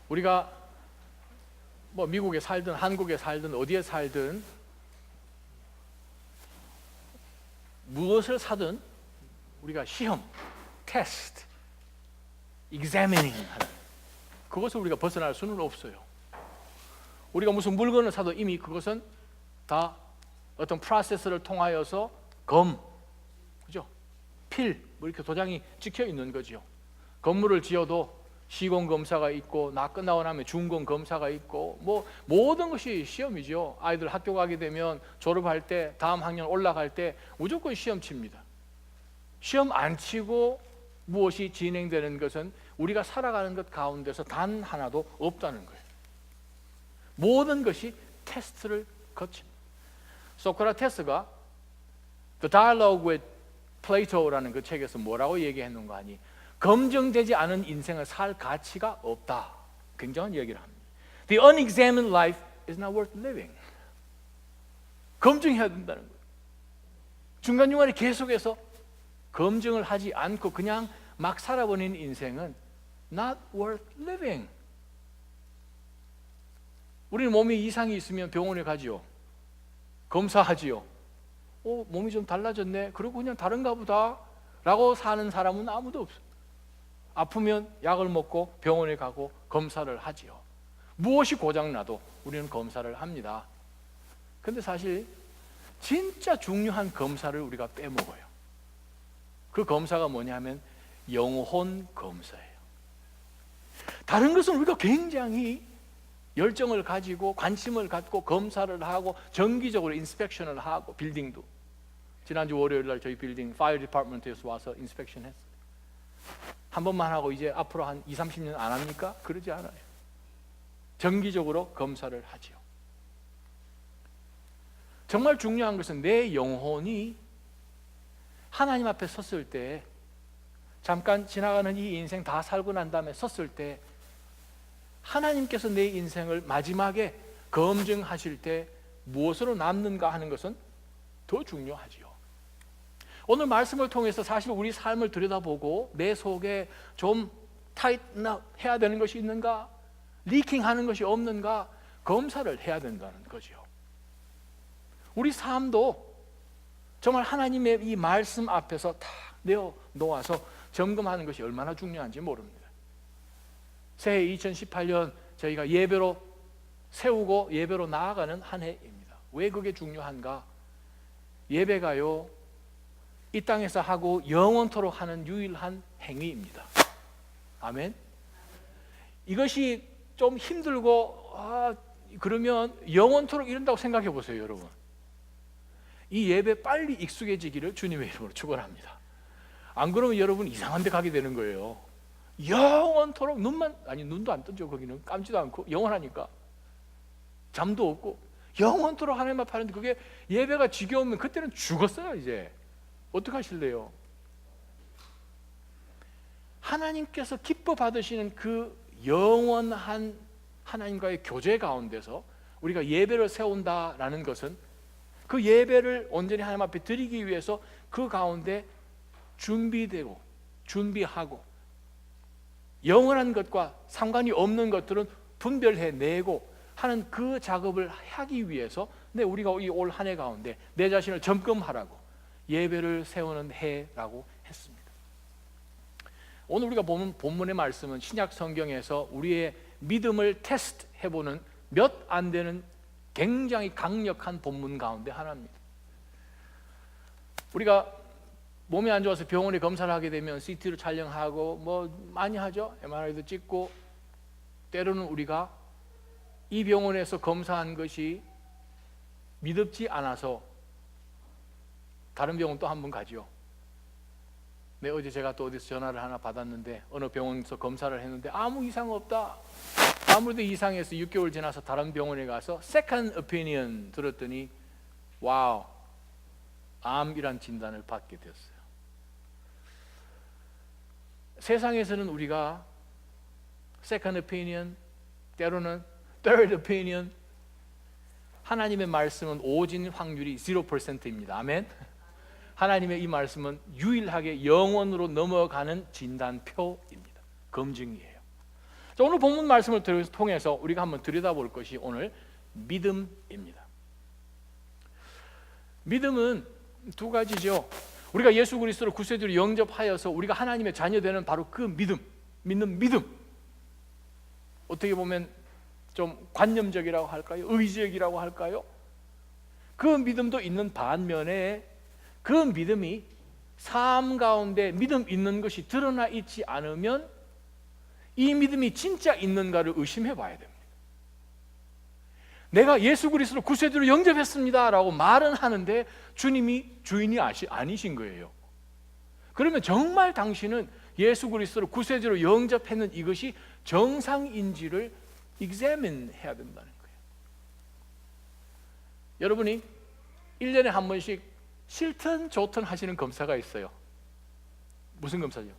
우리가 뭐 미국에 살든 한국에 살든 어디에 살든 무엇을 사든 우리가 시험, 테스트, examining 하는 그것을 우리가 벗어날 수는 없어요. 우리가 무슨 물건을 사도 이미 그것은 다 어떤 프로세스를 통하여서 그죠? 필, 뭐 이렇게 도장이 찍혀 있는 거죠. 건물을 지어도 시공 검사가 있고 나 끝나고 나면 준공 검사가 있고 뭐 모든 것이 시험이죠. 아이들 학교 가게 되면 졸업할 때 다음 학년 올라갈 때 무조건 시험 칩니다. 시험 안 치고 무엇이 진행되는 것은 우리가 살아가는 것 가운데서 단 하나도 없다는 거예요. 모든 것이 테스트를 거칩니다. 소크라테스가 The Dialogue with Plato라는 그 책에서 뭐라고 얘기했는가 하니 검증되지 않은 인생을 살 가치가 없다. 굉장한 얘기를 합니다. The unexamined life is not worth living. 검증해야 된다는 거예요. 중간중간에 계속해서 검증을 하지 않고 그냥 막 살아버리는 인생은 not worth living. 우리는 몸에 이상이 있으면 병원에 가지요. 검사하지요. 몸이 좀 달라졌네. 그리고 그냥 다른가 보다 라고 사는 사람은 아무도 없어요. 아프면 약을 먹고 병원에 가고 검사를 하지요. 무엇이 고장나도 우리는 검사를 합니다. 근데 사실 진짜 중요한 검사를 우리가 빼먹어요. 그 검사가 뭐냐면 영혼 검사예요. 다른 것은 우리가 굉장히 열정을 가지고 관심을 갖고 검사를 하고 정기적으로 인스펙션을 하고 빌딩도 지난주 월요일 날 저희 빌딩 파이어 디파트먼트에서 와서 인스펙션 했어요. 한 번만 하고 이제 앞으로 한 20-30년 안 합니까? 그러지 않아요. 정기적으로 검사를 하지요. 정말 중요한 것은 내 영혼이 하나님 앞에 섰을 때 잠깐 지나가는 이 인생 다 살고 난 다음에 섰을 때 하나님께서 내 인생을 마지막에 검증하실 때 무엇으로 남는가 하는 것은 더 중요하지요. 오늘 말씀을 통해서 사실 우리 삶을 들여다보고 내 속에 좀 타이트나 해야 되는 것이 있는가, 리킹하는 것이 없는가 검사를 해야 된다는 거죠. 우리 삶도 정말 하나님의 이 말씀 앞에서 다 내어 놓아서 점검하는 것이 얼마나 중요한지 모릅니다. 새해 2018년 저희가 예배로 세우고 예배로 나아가는 한 해입니다. 왜 그게 중요한가? 예배가요 이 땅에서 하고 영원토록 하는 유일한 행위입니다. 아멘. 이것이 좀 힘들고 그러면 영원토록 이런다고 생각해 보세요, 여러분. 이 예배 빨리 익숙해지기를 주님의 이름으로 축원합니다. 안 그러면 여러분 이상한 데 가게 되는 거예요. 영원토록 눈도 안 뜨죠. 거기는 감지도 않고 영원하니까 잠도 없고 영원토록 하나님 앞에 하는데 그게 예배가 지겨우면 그때는 죽었어요. 이제 어떻게 하실래요? 하나님께서 기뻐 받으시는 그 영원한 하나님과의 교제 가운데서 우리가 예배를 세운다라는 것은 그 예배를 온전히 하나님 앞에 드리기 위해서 그 가운데 준비하고 영원한 것과 상관이 없는 것들은 분별해내고 하는 그 작업을 하기 위해서 우리가 이 올 한 해 가운데 내 자신을 점검하라고 예배를 세우는 해라고 했습니다. 오늘 우리가 보는 본문의 말씀은 신약 성경에서 우리의 믿음을 테스트해보는 몇 안 되는 굉장히 강력한 본문 가운데 하나입니다. 우리가 몸이 안 좋아서 병원에 검사를 하게 되면 CT를 촬영하고 뭐 많이 하죠. MRI도 찍고 때로는 우리가 이 병원에서 검사한 것이 믿음지 않아서 다른 병원 또 한 번 가죠. 어제 제가 또 어디서 전화를 하나 받았는데 어느 병원에서 검사를 했는데 아무 이상 없다. 아무래도 이상해서 6개월 지나서 다른 병원에 가서 second opinion 들었더니 와우, 암이란 진단을 받게 되었어요. 세상에서는 우리가 second opinion, 때로는 third opinion, 하나님의 말씀은 오진 확률이 0%입니다. 아멘. 하나님의 이 말씀은 유일하게 영원으로 넘어가는 진단표입니다. 검증이에요. 자, 오늘 본문 말씀을 통해서 우리가 한번 들여다볼 것이 오늘 믿음입니다. 믿음은 두 가지죠. 우리가 예수 그리스도를 구세주로 영접하여서 우리가 하나님의 자녀되는 바로 그 믿음, 믿는 믿음. 어떻게 보면 좀 관념적이라고 할까요? 의지적이라고 할까요? 그 믿음도 있는 반면에 그 믿음이 삶 가운데 믿음 있는 것이 드러나 있지 않으면 이 믿음이 진짜 있는가를 의심해 봐야 됩니다. 내가 예수 그리스도를 구세주로 영접했습니다 라고 말은 하는데 주님이 주인이 아니신 거예요. 그러면 정말 당신은 예수 그리스도를 구세주로 영접했는 이것이 정상인지를 examine 해야 된다는 거예요. 여러분이 1년에 한 번씩 싫든 좋든 하시는 검사가 있어요. 무슨 검사죠?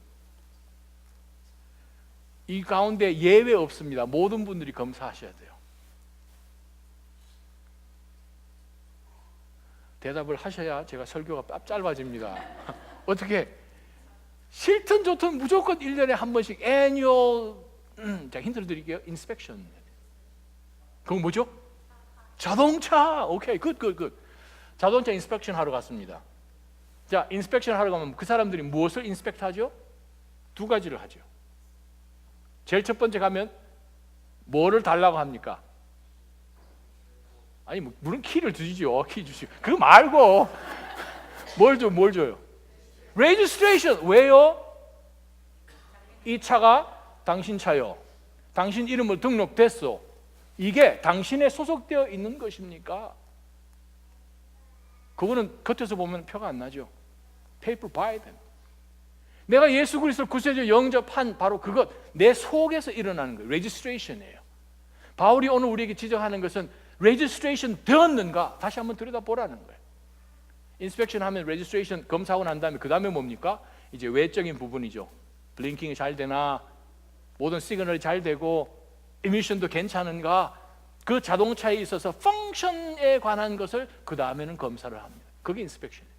이 가운데 예외 없습니다. 모든 분들이 검사하셔야 돼요. 대답을 하셔야 제가 설교가 짧아집니다. 어떻게? 싫든 좋든 무조건 1년에 한 번씩 annual 제가 힌트를 드릴게요. inspection. 그건 뭐죠? 자동차. 오케이, 굿. 자동차 인스펙션 하러 갔습니다. 자, 인스펙션 하러 가면 그 사람들이 무엇을 인스펙트 하죠? 두 가지를 하죠. 제일 첫 번째 가면 뭐를 달라고 합니까? 아니, 물론 키를 주시죠. 키 주시고. 그거 말고 뭘 줘요? registration. 왜요? 이 차가 당신 차요. 당신 이름으로 등록됐어. 이게 당신에 소속되어 있는 것입니까? 그거는 겉에서 보면 표가 안 나죠. paper by them. 내가 예수 그리스도 구세주 영접한 바로 그것, 내 속에서 일어나는 거예요. registration이에요. 바울이 오늘 우리에게 지적하는 것은 registration 되었는가? 다시 한번 들여다보라는 거예요. 인스펙션 하면 registration 검사하고 난 다음에 그 다음에 뭡니까? 이제 외적인 부분이죠. 블링킹이 잘 되나, 모든 시그널이 잘 되고 emission도 괜찮은가, 그 자동차에 있어서 펑션에 관한 것을 그 다음에는 검사를 합니다. 그게 인스펙션이에요.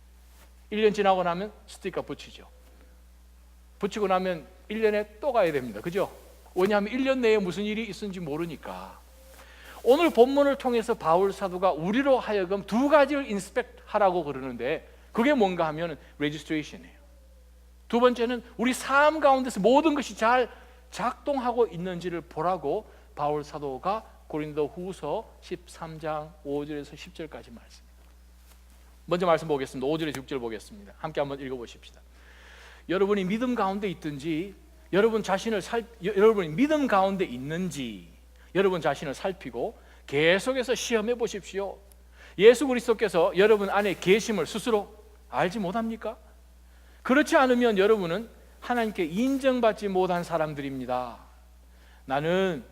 1년 지나고 나면 스티커 붙이죠. 붙이고 나면 1년에 또 가야 됩니다. 그죠? 왜냐하면 1년 내에 무슨 일이 있는지 모르니까. 오늘 본문을 통해서 바울 사도가 우리로 하여금 두 가지를 인스펙트 하라고 그러는데 그게 뭔가 하면 레지스트레이션이에요. 두 번째는 우리 삶 가운데서 모든 것이 잘 작동하고 있는지를 보라고 바울 사도가 고린도 후서 13장 5절에서 10절까지 말씀입니다. 먼저 말씀 보겠습니다. 5절에서 6절 보겠습니다. 함께 한번 읽어보십시다. 여러분이 믿음 가운데 있든지 여러분이 믿음 가운데 있는지 여러분 자신을 살피고 계속해서 시험해 보십시오. 예수 그리스도께서 여러분 안에 계심을 스스로 알지 못합니까? 그렇지 않으면 여러분은 하나님께 인정받지 못한 사람들입니다. 나는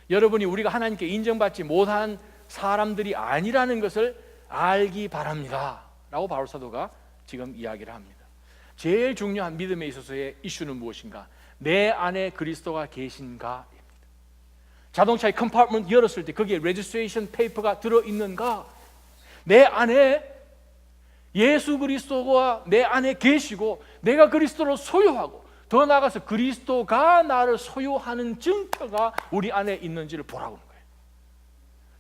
여러분이 우리가 하나님께 인정받지 못한 사람들이 아니라는 것을 알기 바랍니다 라고 바울 사도가 지금 이야기를 합니다. 제일 중요한 믿음에 있어서의 이슈는 무엇인가? 내 안에 그리스도가 계신가? 자동차의 컴파트먼트 열었을 때 거기에 레지스트레이션 페이퍼가 들어있는가? 내 안에 예수 그리스도가 내 안에 계시고 내가 그리스도를 소유하고 더 나아가서 그리스도가 나를 소유하는 증표가 우리 안에 있는지를 보라고 하는 거예요.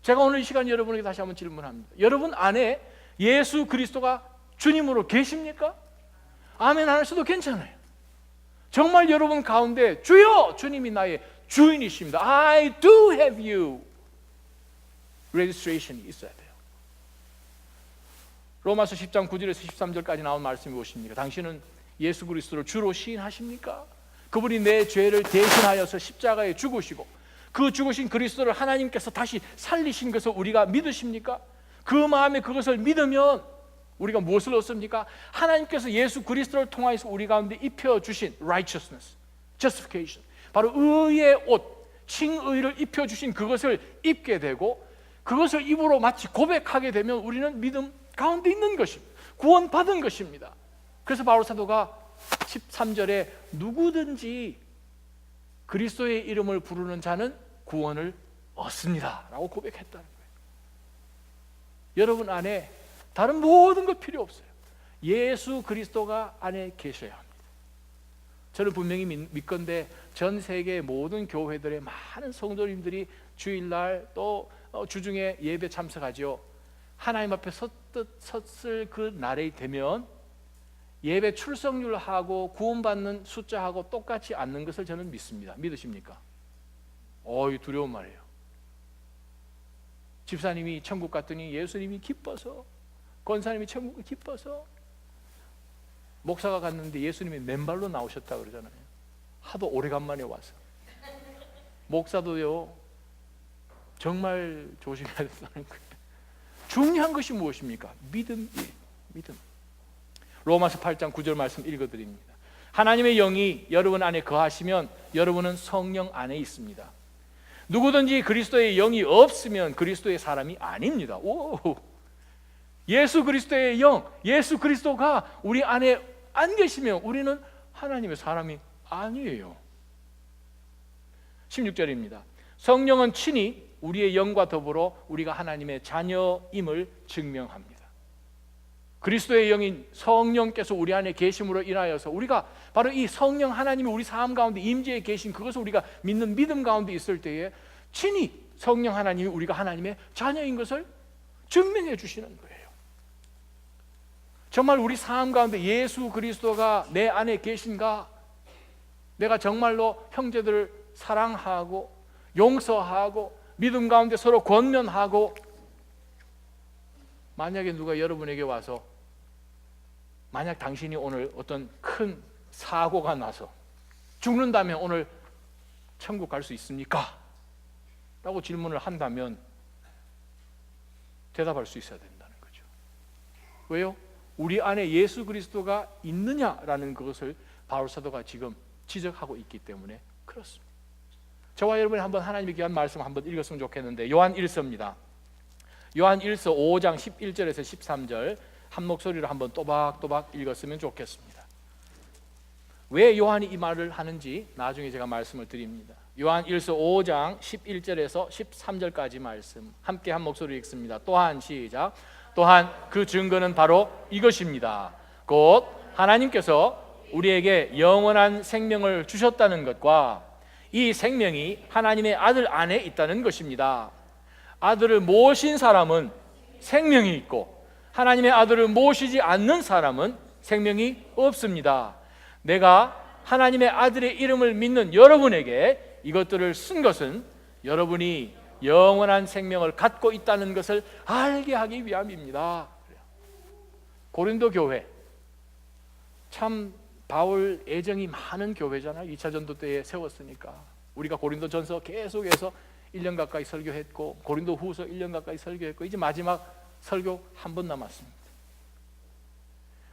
제가 오늘 이 시간 여러분에게 다시 한번 질문합니다. 여러분 안에 예수 그리스도가 주님으로 계십니까? 아멘 안 하셔도 괜찮아요. 정말 여러분 가운데 주여 주님이 나의 주인이십니다. I do have you. registration이 있어야 돼요. 로마서 10장 9절에서 13절까지 나온 말씀이 무엇입니까? 당신은 예수 그리스도를 주로 시인하십니까? 그분이 내 죄를 대신하여서 십자가에 죽으시고 그 죽으신 그리스도를 하나님께서 다시 살리신 것을 우리가 믿으십니까? 그 마음에 그것을 믿으면 우리가 무엇을 얻습니까? 하나님께서 예수 그리스도를 통하여서 우리 가운데 입혀주신 righteousness, justification, 바로 의의 옷, 칭의를 입혀주신 그것을 입게 되고 그것을 입으로 마치 고백하게 되면 우리는 믿음 가운데 있는 것입니다. 구원받은 것입니다. 그래서 바울 사도가 13절에 누구든지 그리스도의 이름을 부르는 자는 구원을 얻습니다 라고 고백했다는 거예요. 여러분 안에 다른 모든 것 필요 없어요. 예수 그리스도가 안에 계셔야 합니다. 저는 분명히 믿건대 전 세계 모든 교회들의 많은 성도님들이 주일날 또 주중에 예배 참석하죠. 하나님 앞에 섰을 그 날이 되면 예배 출석률하고 구원받는 숫자하고 똑같이 않는 것을 저는 믿습니다. 믿으십니까? 이 두려운 말이에요. 집사님이 천국 갔더니 예수님이 기뻐서, 권사님이 천국을 기뻐서, 목사가 갔는데 예수님이 맨발로 나오셨다 그러잖아요. 하도 오래간만에 와서. 목사도요, 정말 조심해야 된다는 거예요. 중요한 것이 무엇입니까? 믿음이에요. 믿음. 로마서 8장 9절 말씀 읽어드립니다. 하나님의 영이 여러분 안에 거하시면 여러분은 성령 안에 있습니다. 누구든지 그리스도의 영이 없으면 그리스도의 사람이 아닙니다. 예수 그리스도의 영, 예수 그리스도가 우리 안에 안 계시면 우리는 하나님의 사람이 아니에요. 16절입니다. 성령은 친히 우리의 영과 더불어 우리가 하나님의 자녀임을 증명합니다. 그리스도의 영인 성령께서 우리 안에 계심으로 인하여서 우리가 바로 이 성령 하나님이 우리 삶 가운데 임재해 계신 그것을 우리가 믿는 믿음 가운데 있을 때에 친히 성령 하나님이 우리가 하나님의 자녀인 것을 증명해 주시는 거예요. 정말 우리 삶 가운데 예수 그리스도가 내 안에 계신가? 내가 정말로 형제들을 사랑하고 용서하고 믿음 가운데 서로 권면하고, 만약에 누가 여러분에게 와서 만약 당신이 오늘 어떤 큰 사고가 나서 죽는다면 오늘 천국 갈 수 있습니까? 라고 질문을 한다면 대답할 수 있어야 된다는 거죠. 왜요? 우리 안에 예수 그리스도가 있느냐라는 것을 바울 사도가 지금 지적하고 있기 때문에 그렇습니다. 저와 여러분이 한번 하나님의 귀한 말씀 한번 읽었으면 좋겠는데, 요한 1서입니다. 요한 1서 5장 11절에서 13절 한 목소리로 한번 또박또박 읽었으면 좋겠습니다. 왜 요한이 이 말을 하는지 나중에 제가 말씀을 드립니다. 요한 1서 5장 11절에서 13절까지 말씀 함께 한 목소리로 읽습니다. 또한 시작. 또한 그 증거는 바로 이것입니다. 곧 하나님께서 우리에게 영원한 생명을 주셨다는 것과 이 생명이 하나님의 아들 안에 있다는 것입니다. 아들을 모신 사람은 생명이 있고 하나님의 아들을 모시지 않는 사람은 생명이 없습니다. 내가 하나님의 아들의 이름을 믿는 여러분에게 이것들을 쓴 것은 여러분이 영원한 생명을 갖고 있다는 것을 알게 하기 위함입니다. 고린도 교회 참 바울 애정이 많은 교회잖아요. 2차 전도 때에 세웠으니까. 우리가 고린도 전서 계속해서 1년 가까이 설교했고 고린도 후서 1년 가까이 설교했고 이제 마지막 설교 한 번 남았습니다.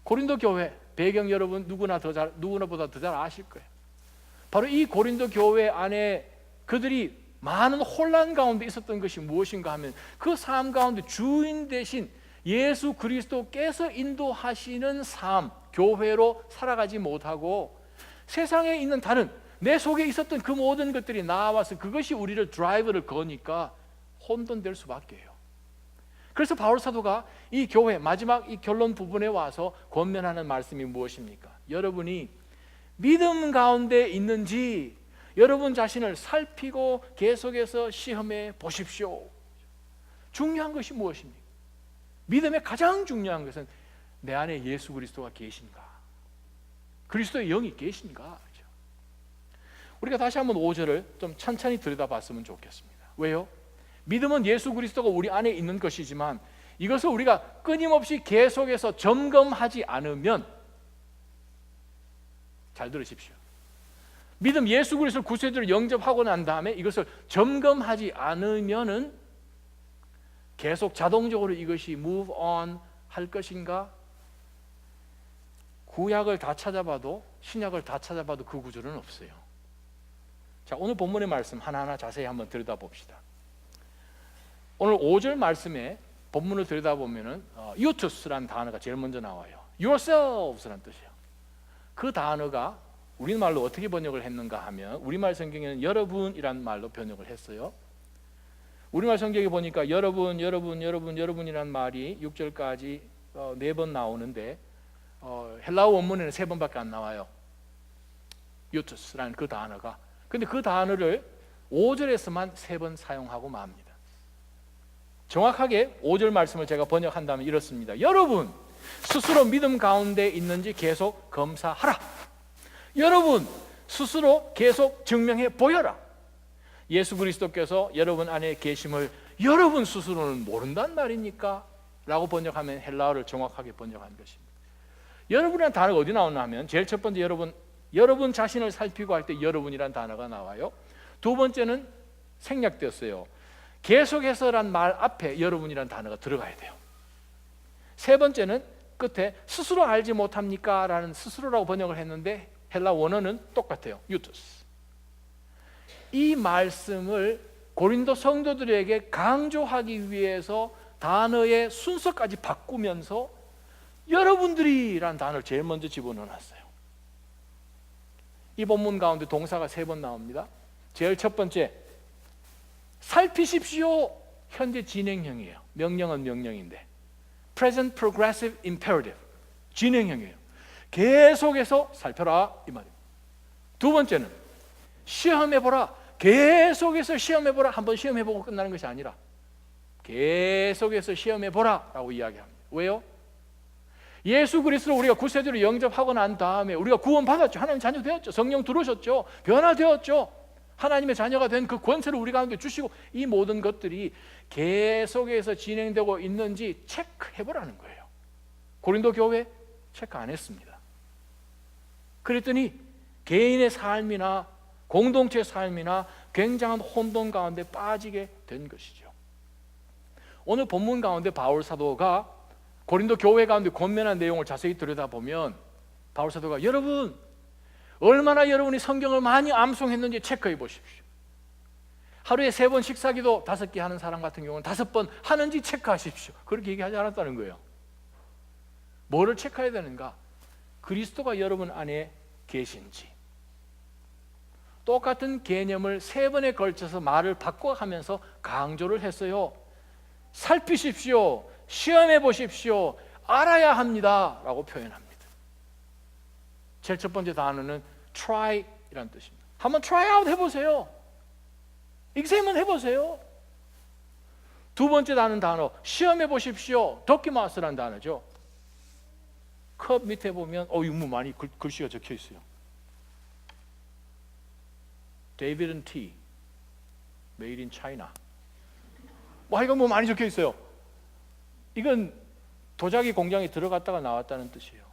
고린도 교회 배경 여러분 누구나보다 더 잘 아실 거예요. 바로 이 고린도 교회 안에 그들이 많은 혼란 가운데 있었던 것이 무엇인가 하면 그 삶 가운데 주인 되신 예수 그리스도께서 인도하시는 삶, 교회로 살아가지 못하고 세상에 있는 다른 내 속에 있었던 그 모든 것들이 나와서 그것이 우리를 드라이브를 거니까 혼돈될 수밖에요. 그래서 바울 사도가 이 교회 마지막 이 결론 부분에 와서 권면하는 말씀이 무엇입니까? 여러분이 믿음 가운데 있는지 여러분 자신을 살피고 계속해서 시험해 보십시오. 중요한 것이 무엇입니까? 믿음의 가장 중요한 것은 내 안에 예수 그리스도가 계신가? 그리스도의 영이 계신가? 우리가 다시 한번 5절을 좀 천천히 들여다봤으면 좋겠습니다. 왜요? 믿음은 예수 그리스도가 우리 안에 있는 것이지만 이것을 우리가 끊임없이 계속해서 점검하지 않으면, 잘 들으십시오. 믿음 예수 그리스도를 구세주로 영접하고 난 다음에 이것을 점검하지 않으면은 계속 자동적으로 이것이 move on 할 것인가? 구약을 다 찾아봐도 신약을 다 찾아봐도 그 구절은 없어요. 자, 오늘 본문의 말씀 하나하나 자세히 한번 들여다봅시다. 오늘 5절 말씀에 본문을 들여다보면은 유투스라는 단어가 제일 먼저 나와요. yourselves라는 뜻이에요. 그 단어가 우리말로 어떻게 번역을 했는가 하면 우리말 성경에는 여러분이란 말로 번역을 했어요. 우리말 성경에 보니까 여러분이란 말이 6절까지 4번 나오는데 헬라어 원문에는 3번밖에 안 나와요. 유투스라는 그 단어가. 근데 그 단어를 5절에서만 3번 사용하고 맙니다. 정확하게 5절 말씀을 제가 번역한다면 이렇습니다. 여러분 스스로 믿음 가운데 있는지 계속 검사하라. 여러분 스스로 계속 증명해 보여라. 예수 그리스도께서 여러분 안에 계심을 여러분 스스로는 모른단 말입니까? 라고 번역하면 헬라어를 정확하게 번역한 것입니다. 여러분이라는 단어가 어디 나오나 하면 제일 첫 번째 여러분 자신을 살피고 할 때 여러분이란 단어가 나와요. 두 번째는 생략되었어요. 계속해서란 말 앞에 여러분이란 단어가 들어가야 돼요. 세 번째는 끝에 스스로 알지 못합니까? 라는 스스로라고 번역을 했는데 헬라 원어는 똑같아요. 유토스. 이 말씀을 고린도 성도들에게 강조하기 위해서 단어의 순서까지 바꾸면서 여러분들이란 단어를 제일 먼저 집어넣어놨어요. 이 본문 가운데 동사가 3번 나옵니다. 제일 첫 번째 살피십시오. 현재 진행형이에요. 명령은 명령인데 Present Progressive Imperative 진행형이에요. 계속해서 살펴라 이 말입니다. 두 번째는 시험해보라. 계속해서 시험해보라. 한번 시험해보고 끝나는 것이 아니라 계속해서 시험해보라 라고 이야기합니다. 왜요? 예수 그리스도를 우리가 구세주로 영접하고 난 다음에 우리가 구원받았죠. 하나님 자녀 되었죠. 성령 들어오셨죠. 변화되었죠. 하나님의 자녀가 된 그 권세를 우리 가운데 주시고 이 모든 것들이 계속해서 진행되고 있는지 체크해보라는 거예요. 고린도 교회 체크 안 했습니다. 그랬더니 개인의 삶이나 공동체 삶이나 굉장한 혼돈 가운데 빠지게 된 것이죠. 오늘 본문 가운데 바울 사도가 고린도 교회 가운데 권면한 내용을 자세히 들여다보면 바울 사도가 여러분 얼마나 여러분이 성경을 많이 암송했는지 체크해 보십시오. 하루에 3번 식사기도 5개 하는 사람 같은 경우는 5번 하는지 체크하십시오. 그렇게 얘기하지 않았다는 거예요. 뭐를 체크해야 되는가? 그리스도가 여러분 안에 계신지. 똑같은 개념을 3번에 걸쳐서 말을 바꿔가면서 강조를 했어요. 살피십시오. 시험해 보십시오. 알아야 합니다 라고 표현합니다. 제일 첫 번째 단어는 try 이라는 뜻입니다. 한번 try out 해보세요. examine 해보세요. 두 번째 단어 시험해 보십시오. dokimas라는 단어죠. 컵 밑에 보면 이거 많이 글씨가 적혀 있어요. David and Tea Made in China. 이거 많이 적혀 있어요. 이건 도자기 공장에 들어갔다가 나왔다는 뜻이에요.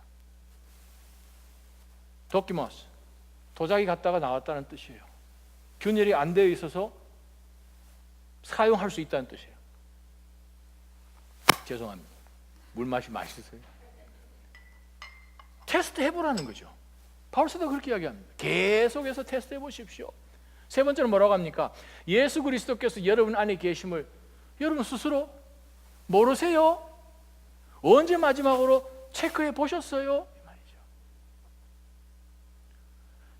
도키마스 도자기 갔다가 나왔다는 뜻이에요. 균열이 안 되어 있어서 사용할 수 있다는 뜻이에요. 죄송합니다. 물맛이 맛있어요. 테스트 해보라는 거죠. 바울 사도가 그렇게 이야기합니다. 계속해서 테스트 해보십시오. 세 번째는 뭐라고 합니까? 예수 그리스도께서 여러분 안에 계심을 여러분 스스로 모르세요? 언제 마지막으로 체크해 보셨어요? 이 말이죠.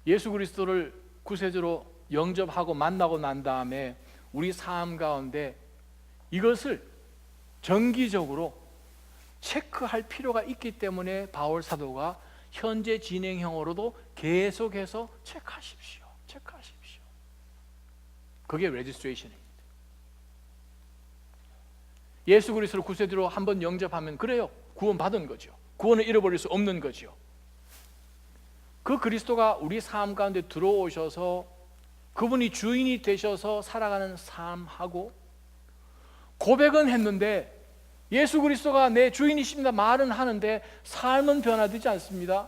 예수 그리스도를 구세주로 영접하고 만나고 난 다음에 우리 삶 가운데 이것을 정기적으로 체크할 필요가 있기 때문에 바울 사도가 현재 진행형으로도 계속해서 체크하십시오. 그게 레지스트레이션입니다. 예수 그리스도를 구세주로 한번 영접하면 그래요. 구원받은 거죠. 구원을 잃어버릴 수 없는 거죠. 그 그리스도가 우리 삶 가운데 들어오셔서 그분이 주인이 되셔서 살아가는 삶하고 고백은 했는데 예수 그리스도가 내 주인이십니다 말은 하는데 삶은 변화되지 않습니다.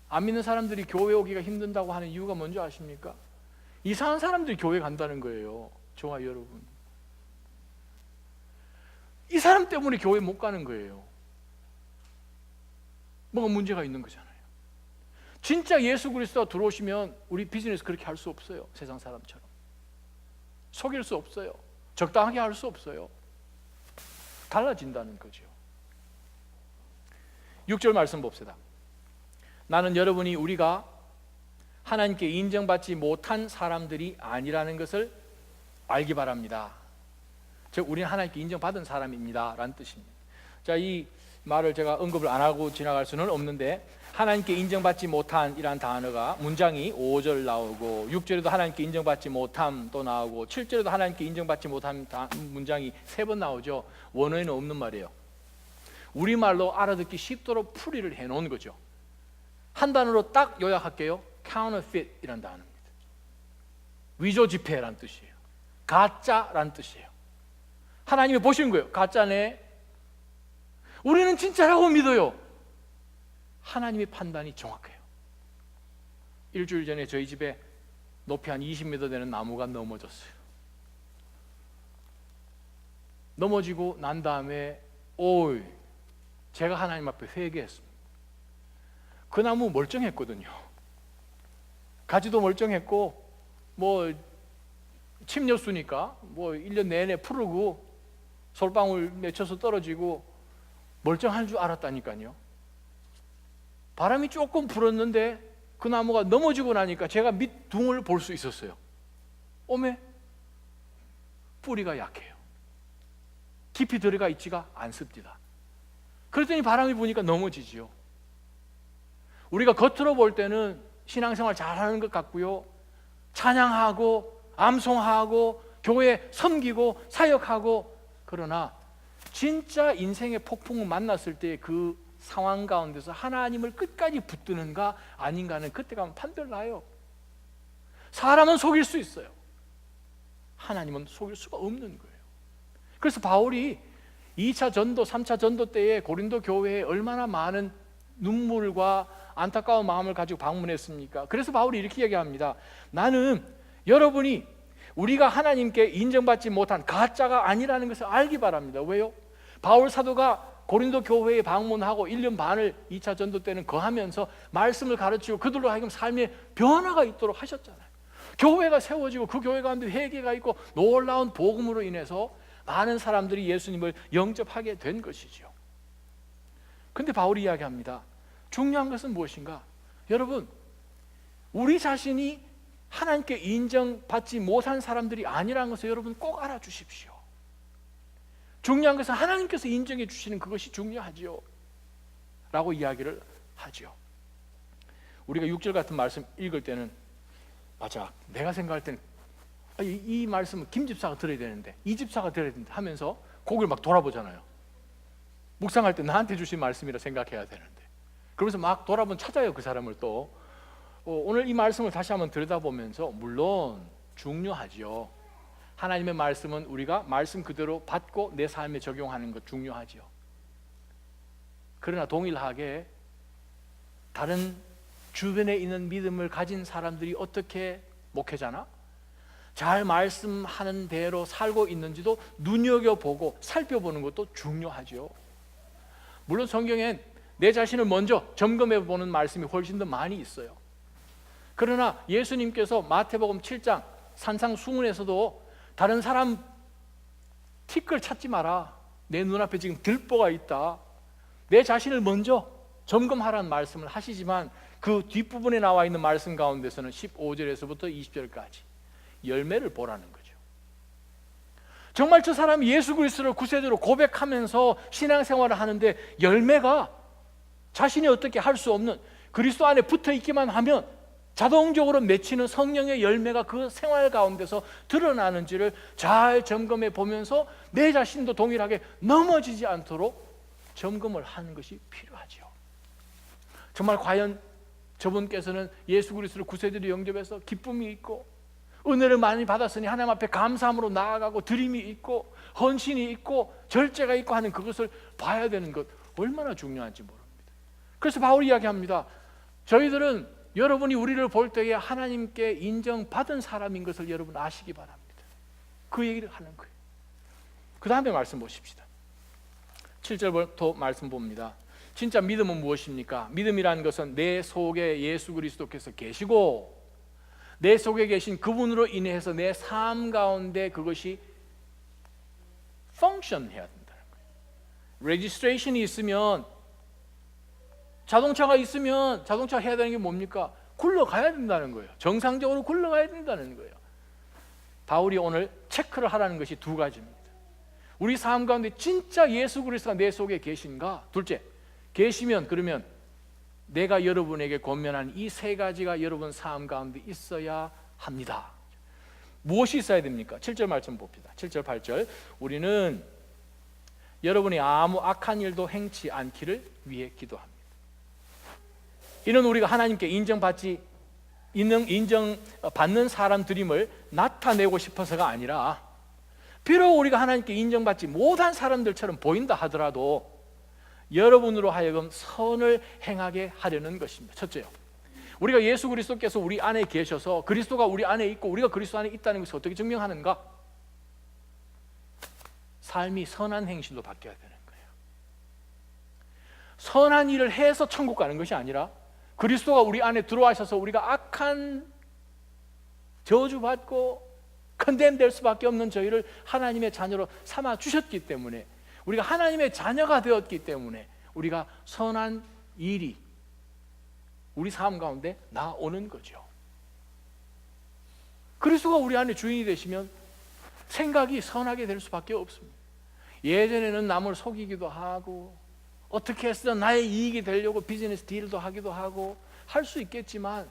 안 믿는 사람들이 교회 오기가 힘든다고 하는 이유가 뭔지 아십니까? 이상한 사람들이 교회 간다는 거예요. 저와 여러분, 이 사람 때문에 교회 못 가는 거예요. 뭔가 문제가 있는 거잖아요. 진짜 예수 그리스도가 들어오시면 우리 비즈니스 그렇게 할 수 없어요. 세상 사람처럼 속일 수 없어요. 적당하게 할 수 없어요. 달라진다는 거죠. 6절 말씀 봅시다. 나는 여러분이 우리가 하나님께 인정받지 못한 사람들이 아니라는 것을 알기 바랍니다. 즉 우리는 하나님께 인정받은 사람입니다 라는 뜻입니다. 자, 이 말을 제가 언급을 안 하고 지나갈 수는 없는데, 하나님께 인정받지 못한 이란 단어가 문장이 5절 나오고 6절에도 하나님께 인정받지 못함 또 나오고 7절에도 하나님께 인정받지 못한 문장이 3번 나오죠. 원어에는 없는 말이에요. 우리말로 알아듣기 쉽도록 풀이를 해놓은 거죠. 한 단어로 딱 요약할게요. counterfeit이란 단어입니다. 위조지폐란 뜻이에요. 가짜란 뜻이에요. 하나님이 보시는 거예요. 가짜네. 우리는 진짜라고 믿어요. 하나님의 판단이 정확해요. 일주일 전에 저희 집에 높이 한 20m 되는 나무가 넘어졌어요. 넘어지고 난 다음에 제가 하나님 앞에 회개했습니다. 그 나무 멀쩡했거든요. 가지도 멀쩡했고 뭐 침엽수니까 뭐 1년 내내 푸르고 솔방울 맺혀서 떨어지고 멀쩡한 줄 알았다니까요. 바람이 조금 불었는데 그 나무가 넘어지고 나니까 제가 밑둥을 볼 수 있었어요. 오메, 뿌리가 약해요. 깊이 들어가 있지가 않습니다. 그랬더니 바람이 부니까 넘어지지요. 우리가 겉으로 볼 때는 신앙생활 잘하는 것 같고요, 찬양하고 암송하고 교회 섬기고 사역하고, 그러나 진짜 인생의 폭풍을 만났을 때 그 상황 가운데서 하나님을 끝까지 붙드는가 아닌가는 그때 가면 판별나요. 사람은 속일 수 있어요. 하나님은 속일 수가 없는 거예요. 그래서 바울이 2차 전도, 3차 전도 때에 고린도 교회에 얼마나 많은 눈물과 안타까운 마음을 가지고 방문했습니까? 그래서 바울이 이렇게 얘기합니다. 나는 여러분이 우리가 하나님께 인정받지 못한 가짜가 아니라는 것을 알기 바랍니다. 왜요? 바울 사도가 고린도 교회에 방문하고 1년 반을 2차 전도 때는 거하면서 말씀을 가르치고 그들로 하여금 삶의 변화가 있도록 하셨잖아요. 교회가 세워지고 그 교회 가운데 회개가 있고 놀라운 복음으로 인해서 많은 사람들이 예수님을 영접하게 된 것이죠. 그런데 바울이 이야기합니다. 중요한 것은 무엇인가? 여러분, 우리 자신이 하나님께 인정받지 못한 사람들이 아니라는 것을 여러분 꼭 알아주십시오. 중요한 것은 하나님께서 인정해 주시는 그것이 중요하지요 라고 이야기를 하죠. 우리가 6절 같은 말씀 읽을 때는 맞아, 내가 생각할 때는 이 말씀은 김 집사가 들어야 되는데 이 집사가 들어야 된다 하면서 고개를 막 돌아보잖아요. 묵상할 때 나한테 주신 말씀이라 생각해야 되는데, 그러면서 막 돌아보면 찾아요, 그 사람을. 또 오늘 이 말씀을 다시 한번 들여다보면서 물론 중요하지요. 하나님의 말씀은 우리가 말씀 그대로 받고 내 삶에 적용하는 것 중요하지요. 그러나 동일하게 다른 주변에 있는 믿음을 가진 사람들이 어떻게 목회자나 잘 말씀하는 대로 살고 있는지도 눈여겨보고 살펴보는 것도 중요하죠. 물론 성경엔 내 자신을 먼저 점검해보는 말씀이 훨씬 더 많이 있어요. 그러나 예수님께서 마태복음 7장 산상수훈에서도 다른 사람 티끌 찾지 마라, 내 눈앞에 지금 들보가 있다, 내 자신을 먼저 점검하라는 말씀을 하시지만 그 뒷부분에 나와 있는 말씀 가운데서는 15절에서부터 20절까지 열매를 보라는 거죠. 정말 저 사람이 예수 그리스도를 구세주로 고백하면서 신앙생활을 하는데 열매가 자신이 어떻게 할 수 없는, 그리스도 안에 붙어 있기만 하면 자동적으로 맺히는 성령의 열매가 그 생활 가운데서 드러나는지를 잘 점검해 보면서 내 자신도 동일하게 넘어지지 않도록 점검을 하는 것이 필요하죠. 정말 과연 저분께서는 예수 그리스도를 구세주로 영접해서 기쁨이 있고 은혜를 많이 받았으니 하나님 앞에 감사함으로 나아가고 드림이 있고 헌신이 있고 절제가 있고 하는 그것을 봐야 되는 것, 얼마나 중요한지 모릅니다. 그래서 바울이 이야기합니다. 저희들은 여러분이 우리를 볼 때에 하나님께 인정받은 사람인 것을 여러분 아시기 바랍니다. 그 얘기를 하는 거예요. 그 다음에 말씀 보십시다. 7절부터 말씀 봅니다. 진짜 믿음은 무엇입니까? 믿음이라는 것은 내 속에 예수 그리스도께서 계시고 내 속에 계신 그분으로 인해서 내 삶 가운데 그것이 펑션 해야 된다는 거예요. 레지스트레이션이 있으면, 자동차가 있으면 자동차 해야 되는 게 뭡니까? 굴러가야 된다는 거예요. 정상적으로 굴러가야 된다는 거예요. 바울이 오늘 체크를 하라는 것이 두 가지입니다. 우리 삶 가운데 진짜 예수 그리스도가 내 속에 계신가? 둘째, 계시면 그러면 내가 여러분에게 권면한 이 세 가지가 여러분 삶 가운데 있어야 합니다. 무엇이 있어야 됩니까? 7절 말씀 봅시다. 7절 8절. 우리는 여러분이 아무 악한 일도 행치 않기를 위해 기도합니다. 이는 우리가 하나님께 인정받는 사람들임을 나타내고 싶어서가 아니라, 비록 우리가 하나님께 인정받지 못한 사람들처럼 보인다 하더라도 여러분으로 하여금 선을 행하게 하려는 것입니다. 첫째요, 우리가 예수 그리스도께서 우리 안에 계셔서 그리스도가 우리 안에 있고 우리가 그리스도 안에 있다는 것을 어떻게 증명하는가? 삶이 선한 행실로 바뀌어야 되는 거예요. 선한 일을 해서 천국 가는 것이 아니라 그리스도가 우리 안에 들어와셔서 우리가 악한, 저주받고 컨뎀될 수밖에 없는 저희를 하나님의 자녀로 삼아 주셨기 때문에, 우리가 하나님의 자녀가 되었기 때문에 우리가 선한 일이 우리 삶 가운데 나오는 거죠. 그리스도가 우리 안에 주인이 되시면 생각이 선하게 될 수밖에 없습니다. 예전에는 남을 속이기도 하고 어떻게 해서 나의 이익이 되려고 비즈니스 딜도 하기도 하고 할 수 있겠지만,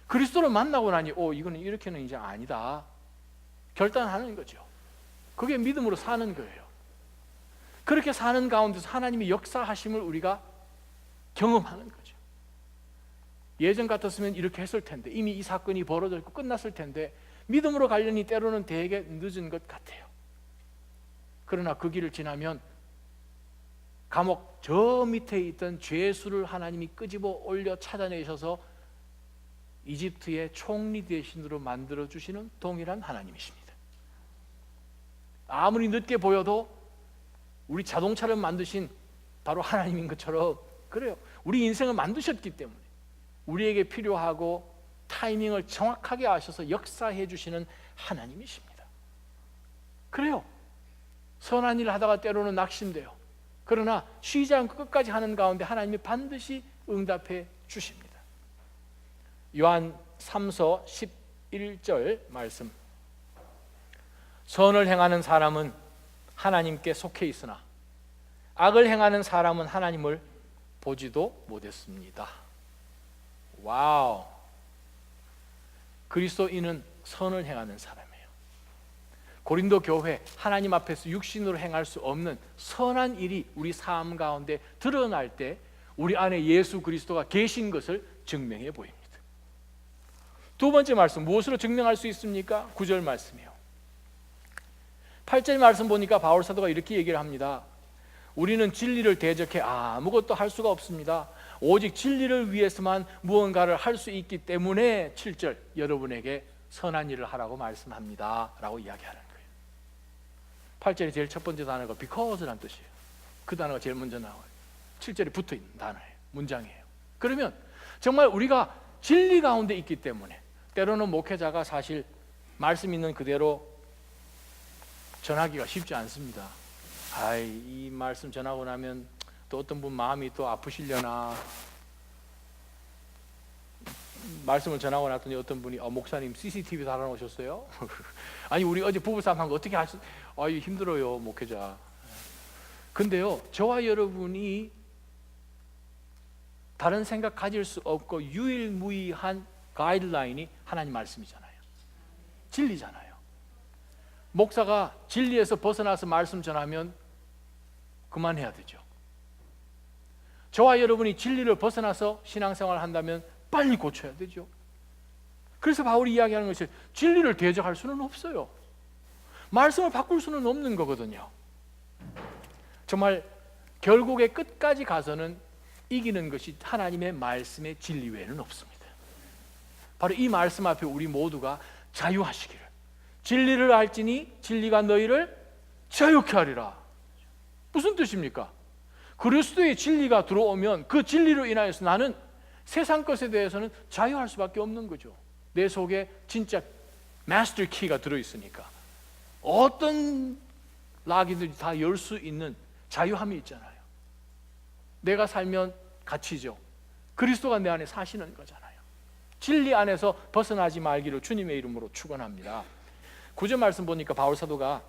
그리스도를 만나고 나니 이거는 이렇게는 이제 아니다 결단하는 거죠. 그게 믿음으로 사는 거예요. 그렇게 사는 가운데서 하나님의 역사하심을 우리가 경험하는 거죠. 예전 같았으면 이렇게 했을 텐데, 이미 이 사건이 벌어졌고 끝났을 텐데 믿음으로 가려니 때로는 되게 늦은 것 같아요. 그러나 그 길을 지나면 감옥 저 밑에 있던 죄수를 하나님이 끄집어 올려 찾아내셔서 이집트의 총리 대신으로 만들어주시는 동일한 하나님이십니다. 아무리 늦게 보여도 우리 자동차를 만드신 바로 하나님인 것처럼, 그래요, 우리 인생을 만드셨기 때문에 우리에게 필요하고 타이밍을 정확하게 아셔서 역사해 주시는 하나님이십니다. 그래요, 선한 일을 하다가 때로는 낙심돼요. 그러나 쉬지 않고 끝까지 하는 가운데 하나님이 반드시 응답해 주십니다. 요한 3서 11절 말씀. 선을 행하는 사람은 하나님께 속해 있으나 악을 행하는 사람은 하나님을 보지도 못했습니다. 와우. 그리스도인은 선을 행하는 사람이에요. 고린도 교회, 하나님 앞에서 육신으로 행할 수 없는 선한 일이 우리 삶 가운데 드러날 때 우리 안에 예수 그리스도가 계신 것을 증명해 보입니다. 두 번째 말씀, 무엇으로 증명할 수 있습니까? 9절 말씀이에요. 8절 말씀 보니까 바울 사도가 이렇게 얘기를 합니다. 우리는 진리를 대적해 아무것도 할 수가 없습니다. 오직 진리를 위해서만 무언가를 할 수 있기 때문에 7절 여러분에게 선한 일을 하라고 말씀합니다 라고 이야기하는 거예요. 8절이 제일 첫 번째 단어가 because란 뜻이에요. 그 단어가 제일 먼저 나와요. 7절이 붙어있는 단어예요. 문장이에요. 그러면 정말 우리가 진리 가운데 있기 때문에 때로는 목회자가 사실 말씀 있는 그대로 전하기가 쉽지 않습니다. 이 말씀 전하고 나면 또 어떤 분 마음이 또 아프시려나, 말씀을 전하고 났더니 어떤 분이 목사님 CCTV 달아놓으셨어요? 아니 우리 어제 부부싸움 한 거 어떻게 하셨어요? 힘들어요 목회자. 근데요, 저와 여러분이 다른 생각 가질 수 없고 유일무이한 가이드라인이 하나님 말씀이잖아요. 진리잖아요. 목사가 진리에서 벗어나서 말씀 전하면 그만해야 되죠. 저와 여러분이 진리를 벗어나서 신앙생활을 한다면 빨리 고쳐야 되죠. 그래서 바울이 이야기하는 것이 진리를 대적할 수는 없어요. 말씀을 바꿀 수는 없는 거거든요. 정말 결국에 끝까지 가서는 이기는 것이 하나님의 말씀의 진리 외에는 없습니다. 바로 이 말씀 앞에 우리 모두가 자유하시기를. 진리를 알지니 진리가 너희를 자유케 하리라. 무슨 뜻입니까? 그리스도의 진리가 들어오면 그 진리로 인하여서 나는 세상 것에 대해서는 자유할 수밖에 없는 거죠. 내 속에 진짜 마스터 키가 들어있으니까 어떤 락이든지 다 열 수 있는 자유함이 있잖아요. 내가 살면 가치죠. 그리스도가 내 안에 사시는 거잖아요. 진리 안에서 벗어나지 말기를 주님의 이름으로 축원합니다. 9절 말씀 보니까 바울 사도가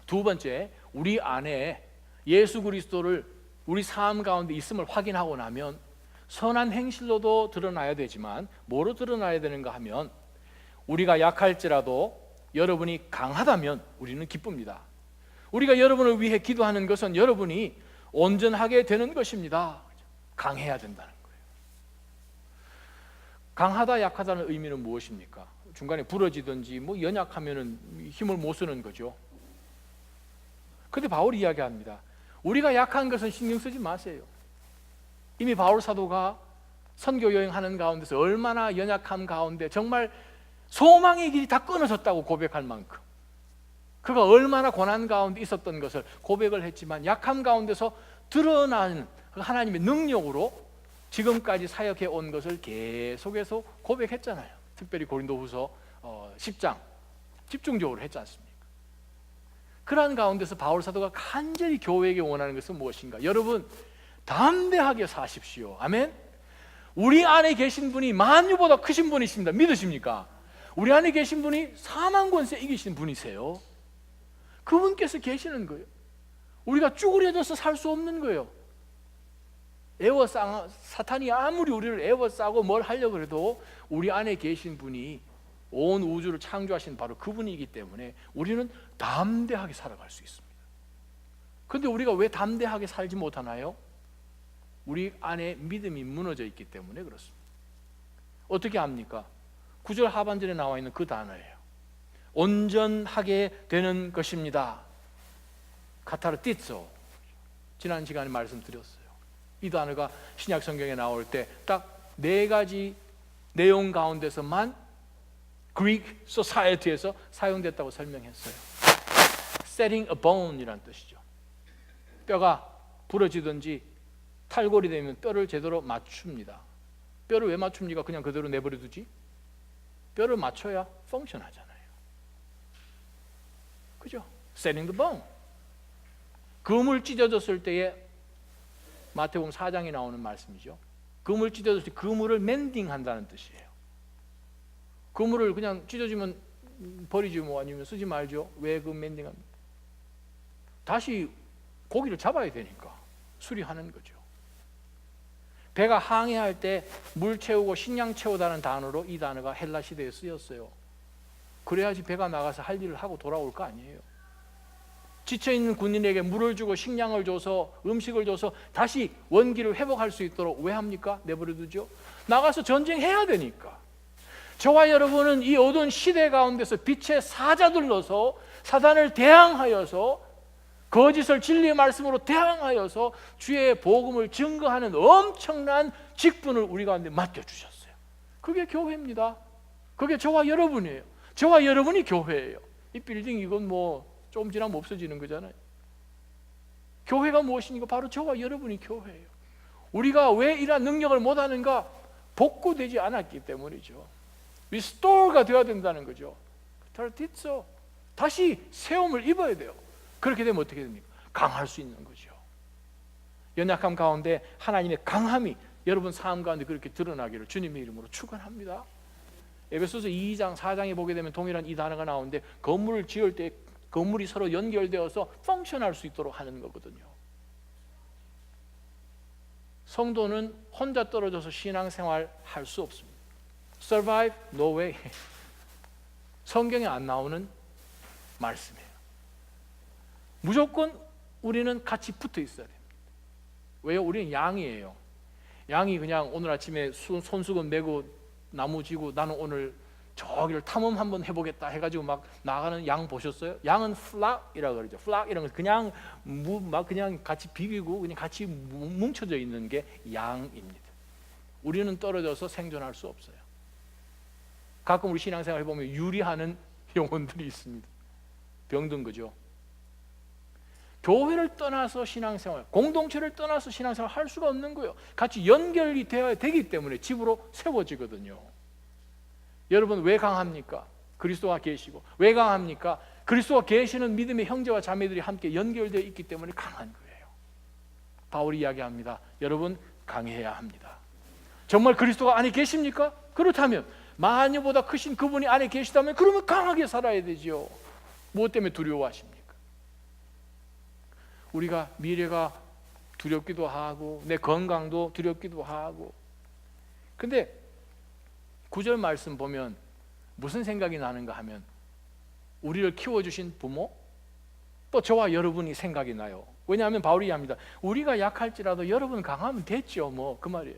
두 번째, 우리 안에 예수 그리스도를 우리 삶 가운데 있음을 확인하고 나면 선한 행실로도 드러나야 되지만 뭐로 드러나야 되는가 하면 우리가 약할지라도 여러분이 강하다면 우리는 기쁩니다. 우리가 여러분을 위해 기도하는 것은 여러분이 온전하게 되는 것입니다. 강해야 된다는 거예요. 강하다 약하다는 의미는 무엇입니까? 중간에 부러지든지 뭐 연약하면은 힘을 못 쓰는 거죠. 그런데 바울이 이야기합니다. 우리가 약한 것은 신경 쓰지 마세요. 이미 바울 사도가 선교 여행하는 가운데서 얼마나 연약함 가운데 정말 소망의 길이 다 끊어졌다고 고백할 만큼 그가 얼마나 고난 가운데 있었던 것을 고백을 했지만 약함 가운데서 드러나는 하나님의 능력으로 지금까지 사역해 온 것을 계속해서 고백했잖아요. 특별히 고린도후서 10장 집중적으로 했지 않습니까? 그러한 가운데서 바울 사도가 간절히 교회에게 원하는 것은 무엇인가? 여러분, 담대하게 사십시오. 아멘. 우리 안에 계신 분이 만유보다 크신 분이십니다. 믿으십니까? 우리 안에 계신 분이 사망 권세 이기신 분이세요. 그분께서 계시는 거예요. 우리가 쭈그려져서 살 수 없는 거예요. 사탄이 아무리 우리를 애워싸고 뭘 하려고 해도 우리 안에 계신 분이 온 우주를 창조하신 바로 그분이기 때문에 우리는 담대하게 살아갈 수 있습니다. 그런데 우리가 왜 담대하게 살지 못하나요? 우리 안에 믿음이 무너져 있기 때문에 그렇습니다. 어떻게 합니까? 9절 하반절에 나와 있는 그 단어예요. 온전하게 되는 것입니다. 카타르티소. 지난 시간에 말씀드렸어요. 이 단어가 신약 성경에 나올 때 딱 4가지 내용 가운데서만 Greek Society에서 사용됐다고 설명했어요. Setting a bone이란 뜻이죠. 뼈가 부러지든지 탈골이 되면 뼈를 제대로 맞춥니다. 뼈를 왜 맞춥니까? 그냥 그대로 내버려 두지? 뼈를 맞춰야 펑션하잖아요. 그죠? Setting the bone. 금을 찢어졌을 때에 마태복음 4장에 나오는 말씀이죠. 금을 찢어졌을 때 그물을 멘딩한다는 뜻이에요. 그물을 그냥 찢어지면 버리지 뭐 아니면 쓰지 말죠. 왜 그 멘딩합니까? 다시 고기를 잡아야 되니까 수리하는 거죠. 배가 항해할 때 물 채우고 식량 채우다는 단어로 이 단어가 헬라 시대에 쓰였어요. 그래야지 배가 나가서 할 일을 하고 돌아올 거 아니에요. 지쳐있는 군인에게 물을 주고 식량을 줘서 음식을 줘서 다시 원기를 회복할 수 있도록 왜 합니까? 내버려두죠. 나가서 전쟁해야 되니까. 저와 여러분은 이 어두운 시대 가운데서 빛의 사자들로서 사단을 대항하여서 거짓을 진리의 말씀으로 대항하여서 주의 복음을 증거하는 엄청난 직분을 우리 가운데 맡겨주셨어요. 그게 교회입니다. 그게 저와 여러분이에요. 저와 여러분이 교회예요. 이 빌딩 이건 뭐 좀 지나면 없어지는 거잖아요. 교회가 무엇입니까? 바로 저와 여러분이 교회예요. 우리가 왜 이러한 능력을 못하는가? 복구되지 않았기 때문이죠. 리스토어가 되어야 된다는 거죠. 다시 세움을 입어야 돼요. 그렇게 되면 어떻게 됩니까? 강할 수 있는 거죠. 연약함 가운데 하나님의 강함이 여러분 삶 가운데 그렇게 드러나기를 주님의 이름으로 축원합니다. 에베소서 2장 4장에 보게 되면 동일한 이 단어가 나오는데 건물을 지을 때 건물이 서로 연결되어서 펑션할 수 있도록 하는 거거든요. 성도는 혼자 떨어져서 신앙생활 할 수 없습니다. Survive? No way. 성경에 안 나오는 말씀이에요. 무조건 우리는 같이 붙어 있어야 됩니다. 왜요? 우리는 양이에요. 양이 그냥 오늘 아침에 손수건 메고 나무 지고 나는 오늘 저기를 탐험 한번 해보겠다 해가지고 막 나가는 양 보셨어요? 양은 flock이라고 그러죠. flock이라는 건 그냥 막 그냥 같이 비비고 그냥 같이 뭉쳐져 있는 게 양입니다. 우리는 떨어져서 생존할 수 없어요. 가끔 우리 신앙생활 해보면 유리하는 영혼들이 있습니다. 병든 거죠. 교회를 떠나서 신앙생활, 공동체를 떠나서 신앙생활 할 수가 없는 거예요. 같이 연결이 되어야 되기 때문에 집으로 세워지거든요. 여러분 왜 강합니까? 그리스도가 계시고. 왜 강합니까? 그리스도가 계시는 믿음의 형제와 자매들이 함께 연결되어 있기 때문에 강한 거예요. 바울이 이야기합니다. 여러분 강해야 합니다. 정말 그리스도가 안에 계십니까? 그렇다면 만유보다 크신 그분이 안에 계시다면 그러면 강하게 살아야 되죠. 무엇 때문에 두려워하십니까? 우리가 미래가 두렵기도 하고 내 건강도 두렵기도 하고. 근데 9절 말씀 보면 무슨 생각이 나는가 하면 우리를 키워주신 부모, 또 저와 여러분이 생각이 나요. 왜냐하면 바울이 합니다. 우리가 약할지라도 여러분 강하면 됐죠. 뭐 그 말이에요.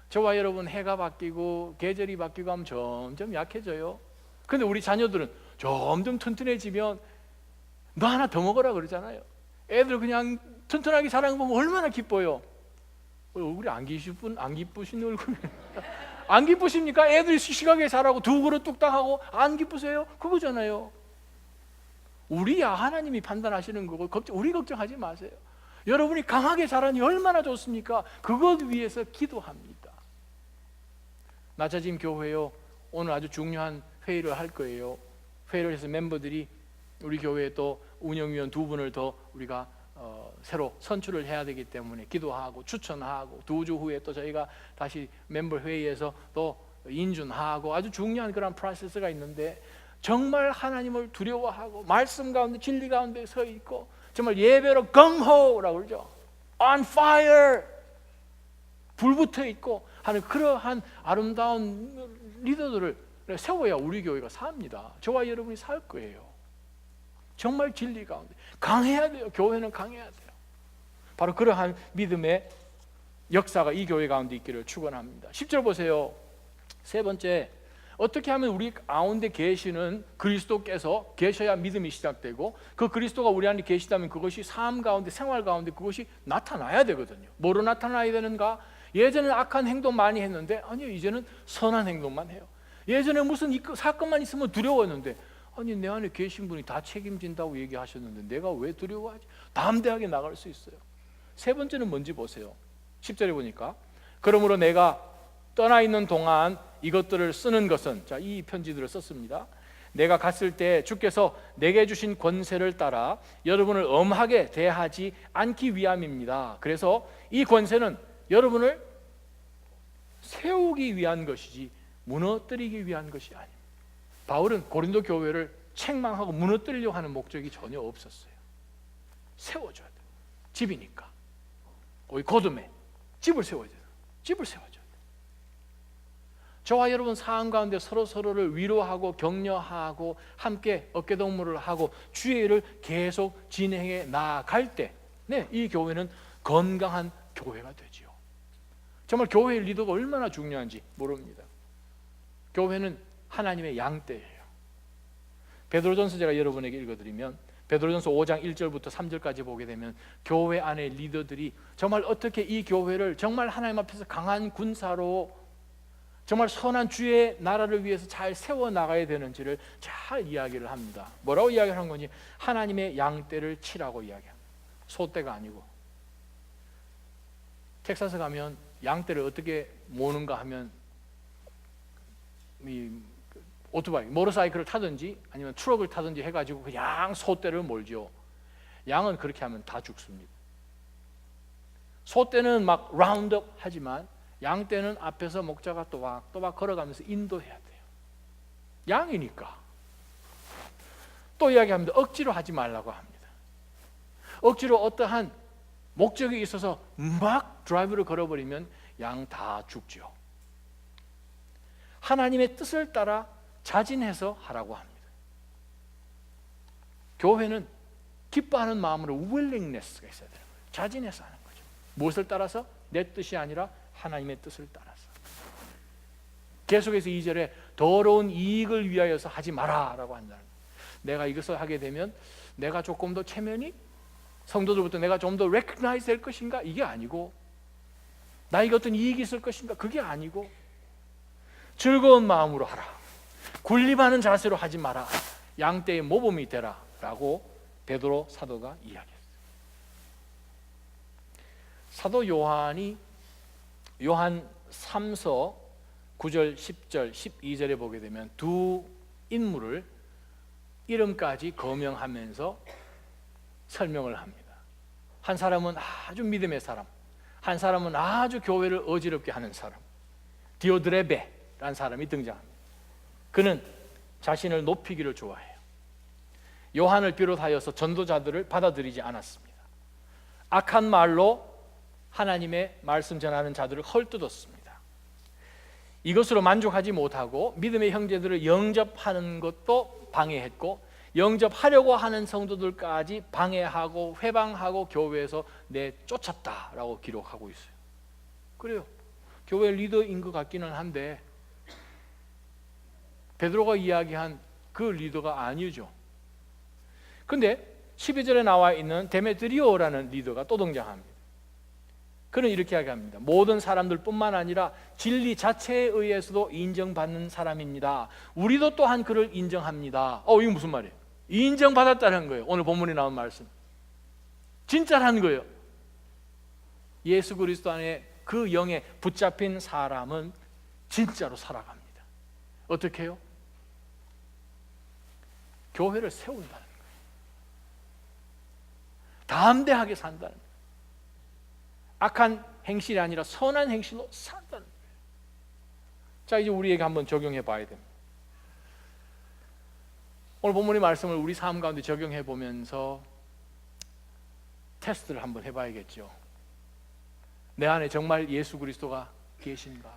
저와 여러분 해가 바뀌고 계절이 바뀌고 하면 점점 약해져요. 근데 우리 자녀들은 점점 튼튼해지면 너 하나 더 먹어라 그러잖아요. 애들 그냥 튼튼하게 자라는 거 보면 얼마나 기뻐요. 얼굴이 안 기쁘신 얼굴. 안 기쁘십니까? 애들이 씩씩하게 자라고 두 그릇 뚝딱 하고 안 기쁘세요? 그거잖아요. 우리야 하나님이 판단하시는 거고 우리 걱정하지 마세요. 여러분이 강하게 자라니 얼마나 좋습니까? 그것 위해서 기도합니다. 낮아짐 교회요, 오늘 아주 중요한 회의를 할 거예요. 회의를 해서 멤버들이 우리 교회에 또 운영위원 2분을 더 우리가 새로 선출을 해야 되기 때문에 기도하고 추천하고 2주 후에 또 저희가 다시 멤버 회의에서 또 인준하고 아주 중요한 그런 프로세스가 있는데, 정말 하나님을 두려워하고 말씀 가운데 진리 가운데 서 있고 정말 예배로 gung-ho라고 그러죠. On fire, 불붙어 있고 하는 그러한 아름다운 리더들을 세워야 우리 교회가 삽니다. 저와 여러분이 살 거예요. 정말 진리 가운데 강해야 돼요. 교회는 강해야 돼요. 바로 그러한 믿음의 역사가 이 교회 가운데 있기를 축원합니다. 10절 보세요. 세 번째, 어떻게 하면 우리 가운데 계시는 그리스도께서 계셔야 믿음이 시작되고, 그 그리스도가 우리 안에 계시다면 그것이 삶 가운데 생활 가운데 그것이 나타나야 되거든요. 뭐로 나타나야 되는가? 예전에는 악한 행동 많이 했는데 아니요, 이제는 선한 행동만 해요. 예전에 무슨 사건만 있으면 두려웠는데 아니, 내 안에 계신 분이 다 책임진다고 얘기하셨는데 내가 왜 두려워하지? 담대하게 나갈 수 있어요. 세 번째는 뭔지 보세요. 10절에 보니까 그러므로 내가 떠나 있는 동안 이것들을 쓰는 것은, 자, 이 편지들을 썼습니다. 내가 갔을 때 주께서 내게 주신 권세를 따라 여러분을 엄하게 대하지 않기 위함입니다. 그래서 이 권세는 여러분을 세우기 위한 것이지 무너뜨리기 위한 것이 아닙니다. 바울은 고린도 교회를 책망하고 무너뜨리려고 하는 목적이 전혀 없었어요. 세워줘야 돼요. 집이니까. 거기 거듭에 집을 세워야 돼요. 집을 세워줘야 돼요. 저와 여러분 삶 가운데 서로를 위로하고 격려하고 함께 어깨동무를 하고 주의 일을 계속 진행해 나아갈 때, 이 교회는 건강한 교회가 되지요. 정말 교회의 리더가 얼마나 중요한지 모릅니다. 교회는 하나님의 양떼예요. 베드로전서 제가 여러분에게 읽어드리면 베드로전서 5장 1절부터 3절까지 보게 되면 교회 안의 리더들이 정말 어떻게 이 교회를 정말 하나님 앞에서 강한 군사로 정말 선한 주의 나라를 위해서 잘 세워나가야 되는지를 잘 이야기를 합니다. 뭐라고 이야기하는 건지, 하나님의 양떼를 치라고 이야기합니다. 소떼가 아니고. 텍사스 가면 양떼를 어떻게 모는가 하면 이 오토바이, 모터사이클을 타든지 아니면 트럭을 타든지 해가지고 그냥 소떼를 몰죠. 양은 그렇게 하면 다 죽습니다. 소떼는 막 라운드업 하지만 양떼는 앞에서 목자가 또박또박 걸어가면서 인도해야 돼요. 양이니까. 또 이야기합니다. 억지로 하지 말라고 합니다. 억지로 어떠한 목적이 있어서 막 드라이브를 걸어버리면 양 다 죽죠. 하나님의 뜻을 따라 자진해서 하라고 합니다. 교회는 기뻐하는 마음으로 willingness가 있어야 되는 거예요. 자진해서 하는 거죠. 무엇을 따라서? 내 뜻이 아니라 하나님의 뜻을 따라서. 계속해서 2절에 더러운 이익을 위하여서 하지 마라 라고 한다는 거예요. 내가 이것을 하게 되면 내가 조금 더 체면이 성도들부터 내가 좀 더 recognize 될 것인가? 이게 아니고, 나에게 어떤 이익이 있을 것인가? 그게 아니고, 즐거운 마음으로 하라. 군림하는 자세로 하지 마라. 양떼의 모범이 되라 라고 베드로 사도가 이야기했어요. 사도 요한이 요한 3서 9절, 10절, 12절에 보게 되면 두 인물을 이름까지 거명하면서 설명을 합니다. 한 사람은 아주 믿음의 사람, 한 사람은 아주 교회를 어지럽게 하는 사람, 디오드레베라는 사람이 등장합니다. 그는 자신을 높이기를 좋아해요. 요한을 비롯하여서 전도자들을 받아들이지 않았습니다. 악한 말로 하나님의 말씀 전하는 자들을 헐뜯었습니다. 이것으로 만족하지 못하고 믿음의 형제들을 영접하는 것도 방해했고, 영접하려고 하는 성도들까지 방해하고 회방하고 교회에서 내쫓았다라고 기록하고 있어요. 그래요. 교회 리더인 것 같기는 한데 베드로가 이야기한 그 리더가 아니죠. 근데 12절에 나와 있는 데메드리오라는 리더가 또 등장합니다. 그는 이렇게 이야기합니다. 모든 사람들뿐만 아니라 진리 자체에 의해서도 인정받는 사람입니다. 우리도 또한 그를 인정합니다. 이게 무슨 말이에요? 인정받았다는 거예요. 오늘 본문에 나온 말씀 진짜라는 거예요. 예수 그리스도 안에 그 영에 붙잡힌 사람은 진짜로 살아갑니다. 어떻게 해요? 교회를 세운다는 거예요. 담대하게 산다는 거예요. 악한 행실이 아니라 선한 행실로 산다는 거예요. 자, 이제 우리에게 한번 적용해 봐야 됩니다. 오늘 본문의 말씀을 우리 삶 가운데 적용해 보면서 테스트를 한번 해봐야겠죠. 내 안에 정말 예수 그리스도가 계신가?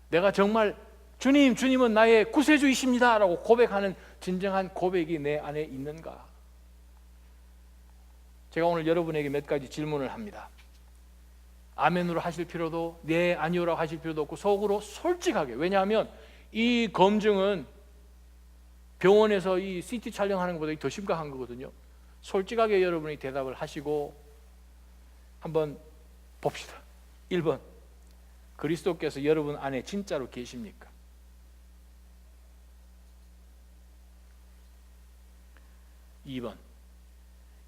내가 정말 주님은 나의 구세주이십니다 라고 고백하는 진정한 고백이 내 안에 있는가? 제가 오늘 여러분에게 몇 가지 질문을 합니다. 아멘으로 하실 필요도, 네 아니오라고 하실 필요도 없고 속으로 솔직하게. 왜냐하면 이 검증은 병원에서 이 CT 촬영하는 것보다 더 심각한 거거든요. 솔직하게 여러분이 대답을 하시고 한번 봅시다. 1번, 그리스도께서 여러분 안에 진짜로 계십니까? 2번,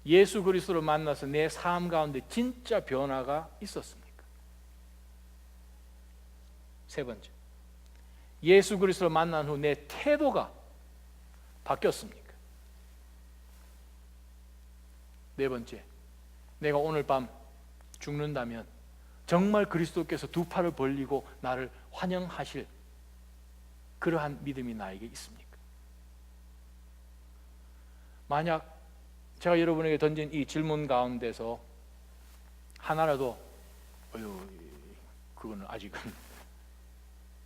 예수 그리스도를 만나서 내 삶 가운데 진짜 변화가 있었습니까? 3번째, 예수 그리스도를 만난 후 내 태도가 바뀌었습니까? 4번째, 내가 오늘 밤 죽는다면 정말 그리스도께서 두 팔을 벌리고 나를 환영하실 그러한 믿음이 나에게 있습니까? 만약 제가 여러분에게 던진 이 질문 가운데서 하나라도 그거는 아직은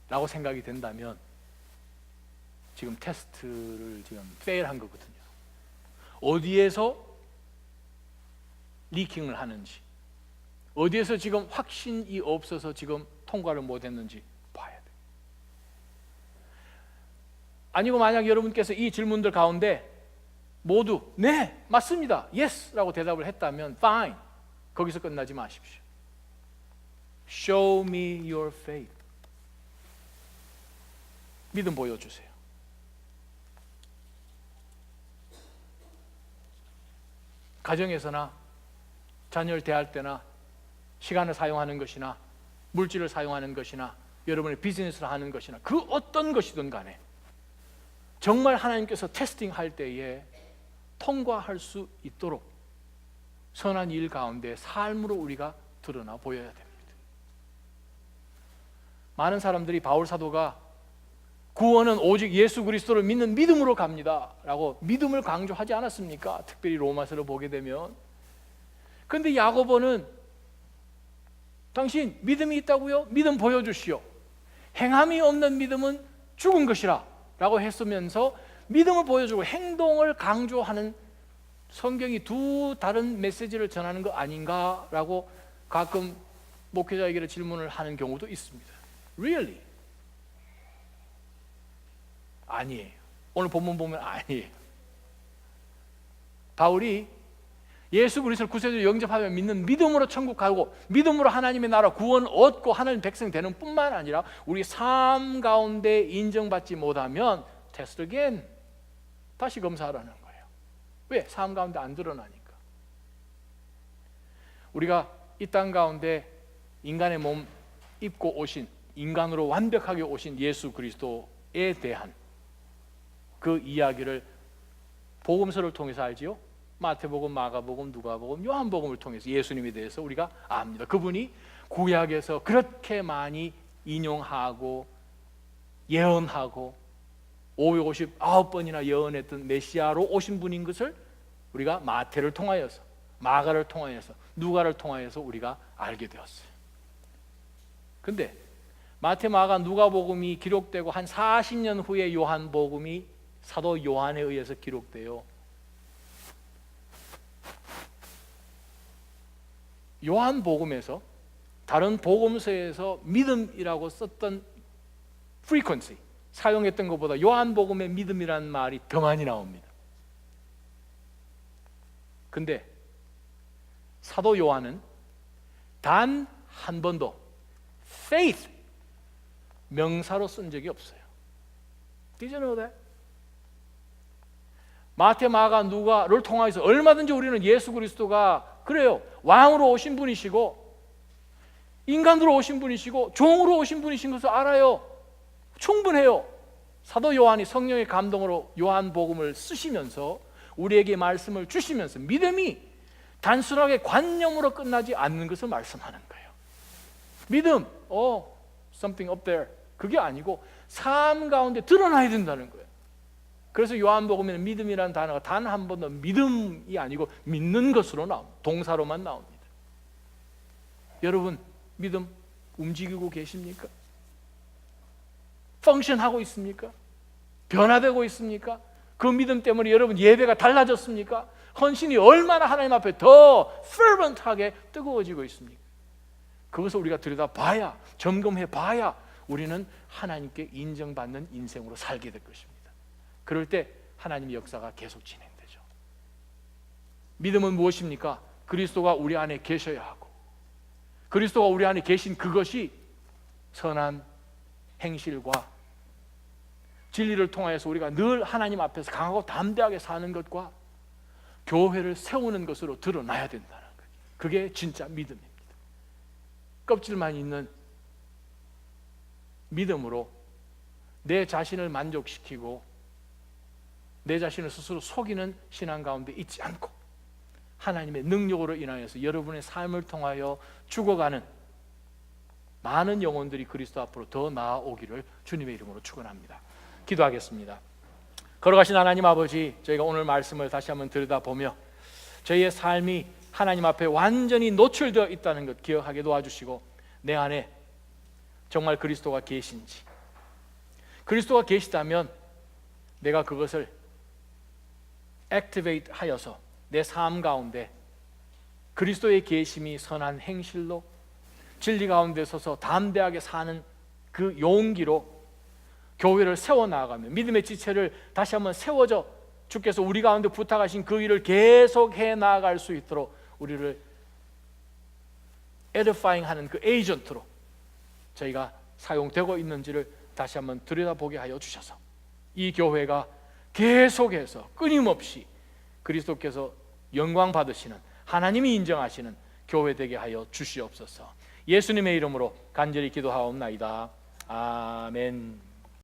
라고 생각이 된다면 지금 테스트를 지금 페일한 거거든요. 어디에서 리킹을 하는지, 어디에서 지금 확신이 없어서 지금 통과를 못했는지 봐야 돼요. 아니고 만약 여러분께서 이 질문들 가운데 모두 네 맞습니다 yes 라고 대답을 했다면 fine, 거기서 끝나지 마십시오. Show me your faith. 믿음 보여주세요. 가정에서나 자녀를 대할 때나 시간을 사용하는 것이나 물질을 사용하는 것이나 여러분의 비즈니스를 하는 것이나 그 어떤 것이든 간에 정말 하나님께서 테스팅할 때에 통과할 수 있도록 선한 일 가운데 삶으로 우리가 드러나 보여야 됩니다. 많은 사람들이 바울 사도가 구원은 오직 예수 그리스도를 믿는 믿음으로 갑니다 라고 믿음을 강조하지 않았습니까? 특별히 로마서를 보게 되면. 그런데 야고보는 당신 믿음이 있다고요? 믿음 보여주시오. 행함이 없는 믿음은 죽은 것이라 라고 했으면서 믿음을 보여주고 행동을 강조하는 성경이 두 다른 메시지를 전하는 거 아닌가 라고 가끔 목회자에게 질문을 하는 경우도 있습니다. Really? 아니에요. 오늘 본문 보면 아니에요. 바울이 예수 그리스도를 구세주로 영접하며 믿는 믿음으로 천국 가고 믿음으로 하나님의 나라 구원 얻고 하나님 백성 되는 뿐만 아니라 우리 삶 가운데 인정받지 못하면 테스트 again, 다시 검사하라는 거예요. 왜? 삶 가운데 안 드러나니까. 우리가 이 땅 가운데 인간의 몸 입고 오신, 인간으로 완벽하게 오신 예수 그리스도에 대한 그 이야기를 복음서를 통해서 알지요? 마태복음, 마가복음, 누가복음, 요한복음을 통해서 예수님에 대해서 우리가 압니다. 그분이 구약에서 그렇게 많이 인용하고 예언하고 559번이나 예언했던 메시아로 오신 분인 것을 우리가 마태를 통하여서, 마가를 통하여서, 누가를 통하여서 우리가 알게 되었어요. 근데 마태, 마가, 누가복음이 기록되고 한 40년 후에 요한복음이 사도 요한에 의해서 기록돼요. 요한복음에서 다른 복음서에서 믿음이라고 썼던 frequency, 사용했던 것보다 요한복음의 믿음이라는 말이 더 많이 나옵니다. 근데 사도 요한은 단 한 번도 faith 명사로 쓴 적이 없어요. Did you know that? 마태, 마가, 누가를 통해서 얼마든지 우리는 예수 그리스도가 그래요, 왕으로 오신 분이시고 인간으로 오신 분이시고 종으로 오신 분이신 것을 알아요. 충분해요. 사도 요한이 성령의 감동으로 요한복음을 쓰시면서 우리에게 말씀을 주시면서 믿음이 단순하게 관념으로 끝나지 않는 것을 말씀하는 거예요. 믿음, something up there, 그게 아니고 삶 가운데 드러나야 된다는 거예요. 그래서 요한복음에는 믿음이라는 단어가 단 한 번도 믿음이 아니고 믿는 것으로 나옵니다. 동사로만 나옵니다. 여러분, 믿음 움직이고 계십니까? 펑션하고 있습니까? 변화되고 있습니까? 그 믿음 때문에 여러분 예배가 달라졌습니까? 헌신이 얼마나 하나님 앞에 더 fervent하게 뜨거워지고 있습니까? 그것을 우리가 들여다봐야, 점검해봐야 우리는 하나님께 인정받는 인생으로 살게 될 것입니다. 그럴 때 하나님의 역사가 계속 진행되죠. 믿음은 무엇입니까? 그리스도가 우리 안에 계셔야 하고, 그리스도가 우리 안에 계신 그것이 선한 행실과 진리를 통하여서 우리가 늘 하나님 앞에서 강하고 담대하게 사는 것과 교회를 세우는 것으로 드러나야 된다는 거예요. 그게 진짜 믿음입니다. 껍질만 있는 믿음으로 내 자신을 만족시키고 내 자신을 스스로 속이는 신앙 가운데 있지 않고 하나님의 능력으로 인하여서 여러분의 삶을 통하여 죽어가는 많은 영혼들이 그리스도 앞으로 더 나아오기를 주님의 이름으로 축원합니다. 기도하겠습니다. 걸어가신 하나님 아버지, 저희가 오늘 말씀을 다시 한번 들여다보며 저희의 삶이 하나님 앞에 완전히 노출되어 있다는 것 기억하게 도와주시고, 내 안에 정말 그리스도가 계신지, 그리스도가 계시다면 내가 그것을 액티베이트 하여서 내 삶 가운데 그리스도의 계심이 선한 행실로 진리 가운데 서서 담대하게 사는 그 용기로 교회를 세워나가며 믿음의 지체를 다시 한번 세워져 주께서 우리 가운데 부탁하신 그 일을 계속해 나아갈 수 있도록 우리를 edifying 하는 그 에이전트로 저희가 사용되고 있는지를 다시 한번 들여다보게 하여 주셔서 이 교회가 계속해서 끊임없이 그리스도께서 영광 받으시는, 하나님이 인정하시는 교회 되게 하여 주시옵소서. 예수님의 이름으로 간절히 기도하옵나이다. 아멘.